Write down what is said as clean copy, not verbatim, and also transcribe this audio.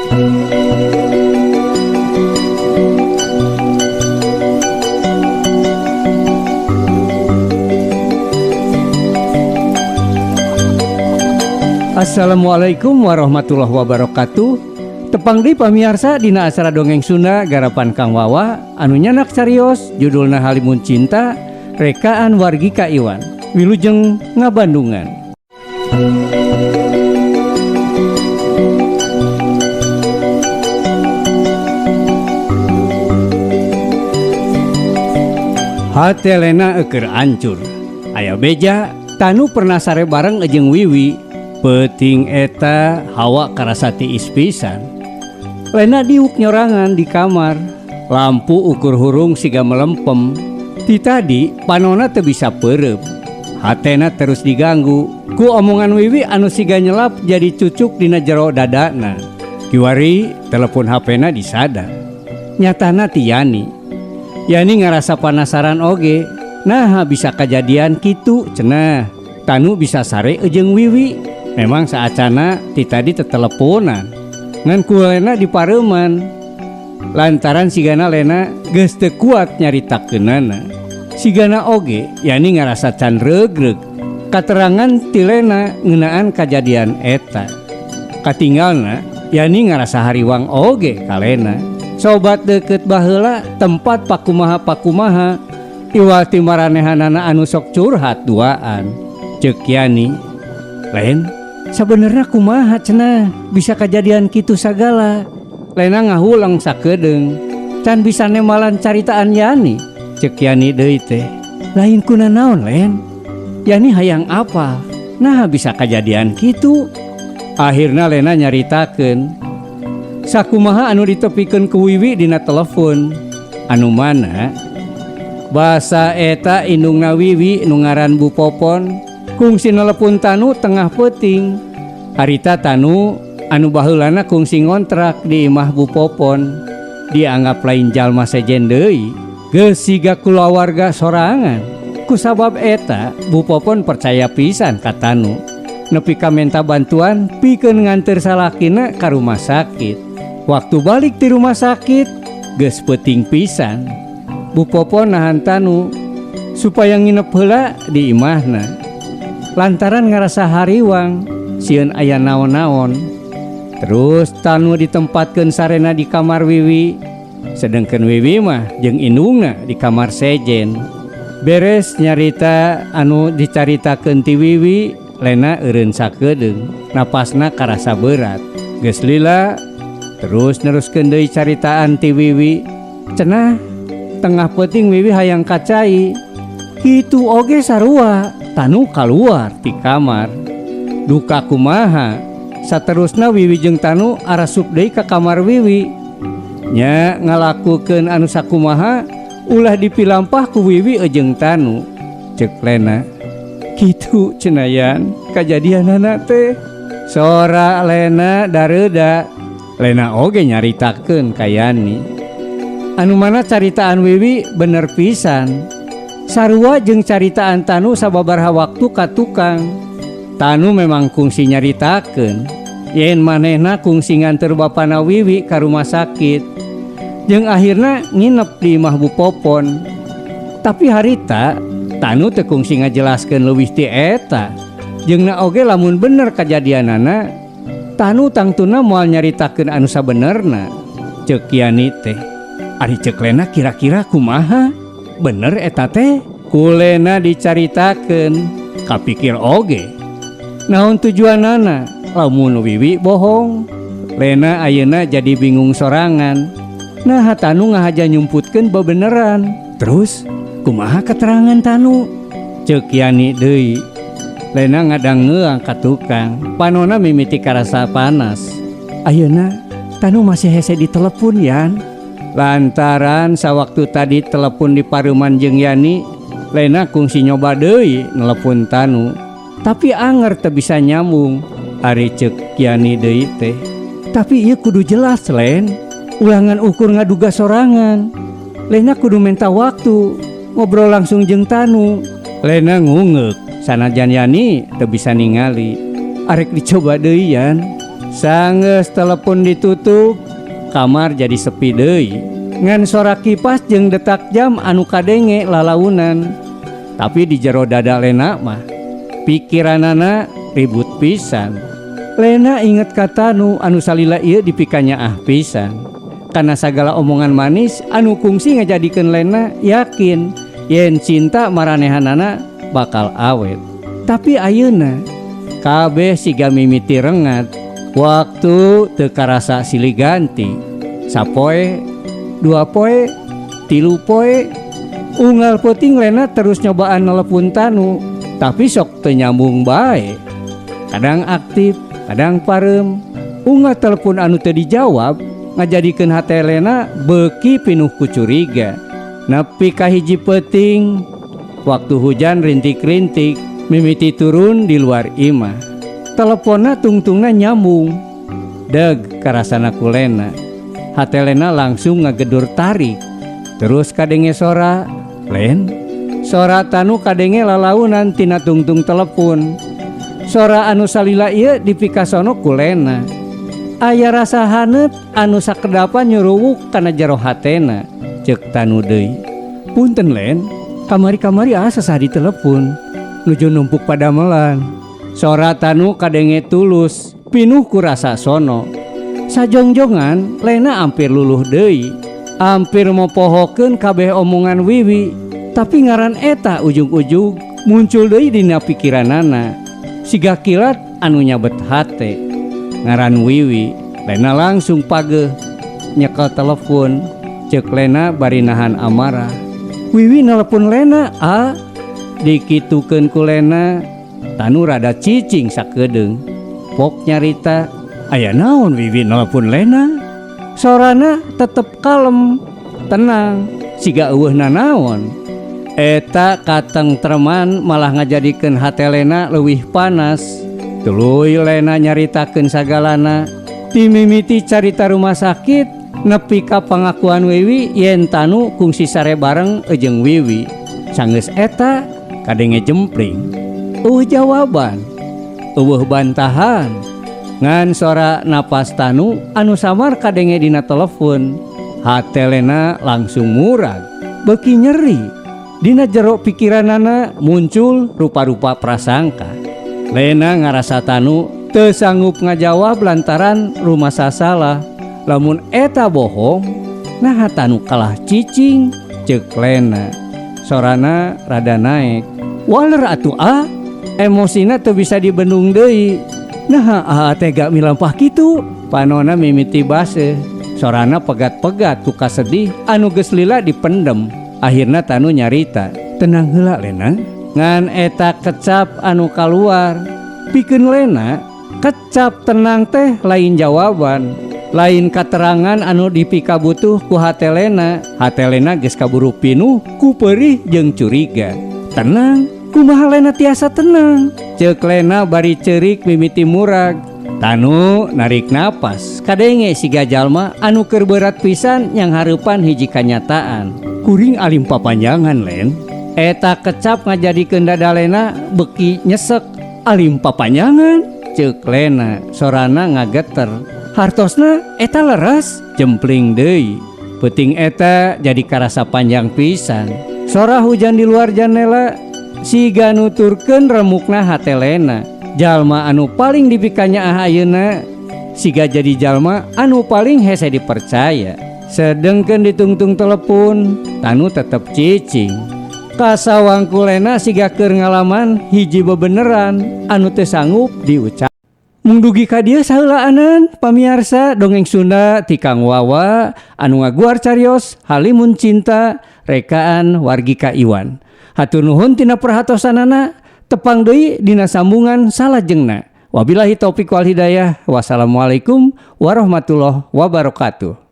Assalamualaikum warahmatullahi wabarakatuh. Tepang di pamiarsa dina acara dongeng Sunda garapan Kang Wawa anu nyanak carios judulna Halimun Cinta rekaan wargi Ka Iwan wilujeng ngabandungan. Hate Lena eker ancur. Aya beja tanu pernah sare bareng jeung Wiwi. Peting eta hawa karasa tiis pisan. Lena diuk nyorangan di kamar. Lampu ukur hurung siga melempem. Ti tadi panona teu bisa peureup. Hatena terus diganggu ku omongan Wiwi anu siga nyelap jadi cucuk dina jero dadana. Kiwari telepon HP-na disadar. Nyatana ti Yani. Yani ngarasa panasaran oge. Nah bisa kejadian kitu cenah. Tanu bisa sare jeung Wiwi. Memang saacana ti tadi teteleponan ngan ku Lena di pareuman lantaran sigana Lena geus teu kuat nyaritakeunana. Sigana oge Yani ngarasa can regreg katerangan ti Lena ngeunaan kajadian eta. Katinggalna Yani ngarasa hariwang oge ka Lena. Sobat deukeut baheula tempat pakumaha-pakumaha iwal ti maranehanana anu sok curhat duaan. Ceuk Yani, "Len, sabenerna kumaha cenah bisa kejadian kitu sagala?" Lena ngahulang sakedeung, "Can bisa nemalan caritaan Yani." Ceuk Yani deui teh, "Lain kunaon Len? Yani hayang apa? Nah bisa kejadian kitu?" Akhirna Lena nyaritakeun sakumaha anu ditepikeun ku Wiwi dina telepon. Anu mana basa eta indungna Wiwi nu ngaran Bu Popon kungsi nelepon tanu tengah peting. Harita tanu anu baheulana kungsi ngontrak di imah Bu Popon dianggap lain jalma sejen deui geus siga kulawarga sorangan. Kusabab eta Bu Popon percaya pisan ka tanu nepi ka menta bantuan pikeun nganter salakina ka rumah sakit. Waktu balik ti rumah sakit geus peuting pisan. Bu Popon nahan tanu supaya nginep heula di imahna. Lantaran ngarasa hariwang sieun aya naon-naon. Terus tanu ditempatkeun sarena di kamar Wiwi, sedengkeun Wiwi mah jeung indungna di kamar sejen. Beres nyarita anu dicaritakeun ti Wiwi, Lena eureun sakedeung, napasna karasa berat. Geus lila terus neruskeun deui caritaan ti Wiwi. Cenah tengah peuting Wiwi hayang kacai. Kitu oge sarua tanu kaluar ti kamar. Duka kumaha saterusna Wiwi jeung tanu arasup deui ka kamar Wiwi. Nya ngalakukeun anu sakumaha ulah dipilampah ku Wiwi jeung tanu. Ceuk Lena, "Kitu cenayan kajadianana teh." Sora Lena dareuda. Lena oge nyaritakeun ka Yani. Anu mana caritaan Wiwi bener pisan. Sarua jeung caritaan tanu sababaraha waktu ka tukang. Tanu memang kungsi nyaritakeun yen manehna kungsi nganter bapana Wiwi ka rumah sakit jeung akhirna nginep di imah Bu Popon. Tapi harita tanu teu kungsi ngajelaskeun leuwih ti eta. Jeung oge lamun bener kajadianana tanu tangtuna moal nyaritakeun anu sabenerna. Ceuk Yani teh, "Ari ceuk Lena kira-kira kumaha? Bener eta teh?" Ku Lena dicaritakeun, kapikir oge naon tujuanana lamun Wiwi bohong. Lena ayeuna jadi bingung sorangan. Nah tanu ngahaja nyumputkeun bebeneran. Terus kumaha keterangan tanu? Ceuk Yani deui. Lena ngadangeuang ka tukang. Panona mimiti karasa panas. "Ayeuna tanu masih hese ditelepon Yan." Lantaran sawaktu tadi telepon di pareuman jeung Yani, Lena kungsi nyoba deui nelepon tanu. Tapi anger teu bisa nyambung. Ari ceuk Yani deui teh, "Tapi ieu kudu jelas Len. Ulangan ukur ngaduga sorangan. Lena kudu minta waktu ngobrol langsung jeung tanu." Lena ngungek. Sanajan Yani teu bisa ningali. "Arek dicoba deui Yan." Sanggeus telepon ditutup, kamar jadi sepi deui. Ngan sora kipas jeung detak jam anu kadenge lalaunan. Tapi di jero dada Lena mah pikiranana ribut pisan. Lena inget kata anu salila ieu dipikanya pisan. Karena segala omongan manis anu kungsi ngajadikeun Lena yakin yen cinta maranehanana bakal awet. Tapi ayeuna kabeh siga mimiti rengat. Waktu teu karasa silih ganti. Sapoe, 2 poe, 3 poe. Unggal peuting Lena terus nyobaan nelepon Tanu, tapi sok teu nyambung bae. Kadang aktif, kadang parem. Unggal telepon anu teu dijawab ngajadikeun hate Lena beuki pinuh ku curiga. Nepi ka hiji peuting, waktu hujan rintik-rintik mimiti turun di luar imah. Teleponna tungtungna nyambung. Deg karasana ku Lena. Hate Lena langsung ngagedur tarik. Terus kadenge sora, "Len?" Sora Tanu kadenge lalaunan tina tungtung telepon. Sora anu salila ieu dipikasono ku Lena. Aya rasa haneut anu sakedapan nyuruwuk kana jero hatena. Ceuk Tanu deui. "Punten Len, kamari-kamari asa sah ditelepon. Nuju numpuk padamelan." Sora Tanu kadenge tulus, pinuh ku rasa sono. Sajongjongan Lena ampir luluh deui. Ampir mopohokeun kabeh omongan Wiwi, tapi ngaran eta ujung-ujung muncul deui dina pikiranana. Siga kilat anu nyabet hate. Ngaran Wiwi. Lena langsung pageuh nyekel telepon. Ceuk Lena bari nahan amarah. "Wiwi nelpon Lena, a?" Dikitukeun ku Lena. Tanu rada cicing sakedeung. Pok nyarita, "Aya naon Wiwi nelpon Lena?" Sorana tetep kalem, tenang, siga eueuhna naon. Eta katengtreman malah ngajadikeun hate Lena leuwih panas. Tuluy Lena nyaritakeun sagalana. Ti mimiti carita rumah sakit nepi ka pangakuan Wiwi yen Tanu kungsi sare bareng jeung Wiwi. Sanggeus eta kadenge jempling. Jawaban, bantahan. Ngan sora napas Tanu anu samar kadenge dina telepon. Hate Lena langsung murag, beuki nyeri. Dina jero pikiranana muncul rupa-rupa prasangka. Lena ngarasa Tanu teu sanggup ngajawab lantaran rumasa salah. Lamun eta bohong, nah Tanu kalah cicing, ceuk Lena. Sorana rada naek. "Waler atuh a?" Emosina teu bisa dibendung deui. "Nah tega milampah kitu?" Panona mimiti base. Sorana pegat-pegat ku kasedih anu geus lila dipendem. Akhirna Tanu nyarita, "Tenang heula Lena." Ngan eta kecap anu kaluar. Pikeun Lena, kecap tenang teh lain jawaban, lain katerangan anu dipika butuh ku hate Lena. Hate Lena geus kaburu pinuh ku peurih jeung curiga. "Tenang, kumaha Lena tiasa tenang?" Ceuk Lena bari ceurik mimiti murag. Tanu narik napas, kadenge siga jalma anu keur berat pisan yang hareupan hiji kanyataan. "Kuring alim papanjangan Len." Eta kecap ngajadikeun dada Lena beuki nyesek. "Alim papanjangan?" Ceuk Lena, sorana ngageter. "Hartosna eta leres?" Jempling deui. Peuting eta jadi karasa panjang pisan. Sora hujan di luar jendela siga nuturkeun remukna hate Lena. Jalma anu paling dipikanya ayeuna siga jadi jalma anu paling hese dipercaya. Sedengkeun ditungtung telepon, Tanu tetep cicing. Kasawangku Lena siga keur ngalaman hiji bebeneran anu teu sanggup diucap. Mung dugi ka dieu saheulaanan pamiarsa dongeng Sunda ti Kang Wawa anu ngaguar carios Halimun Cinta rekaan Wargika Iwan. Hatur nuhun tina perhatosanana, tepang deui dina sambungan salajengna. Wabillahi taufik wal hidayah. Wassalamualaikum warahmatullahi wabarakatuh.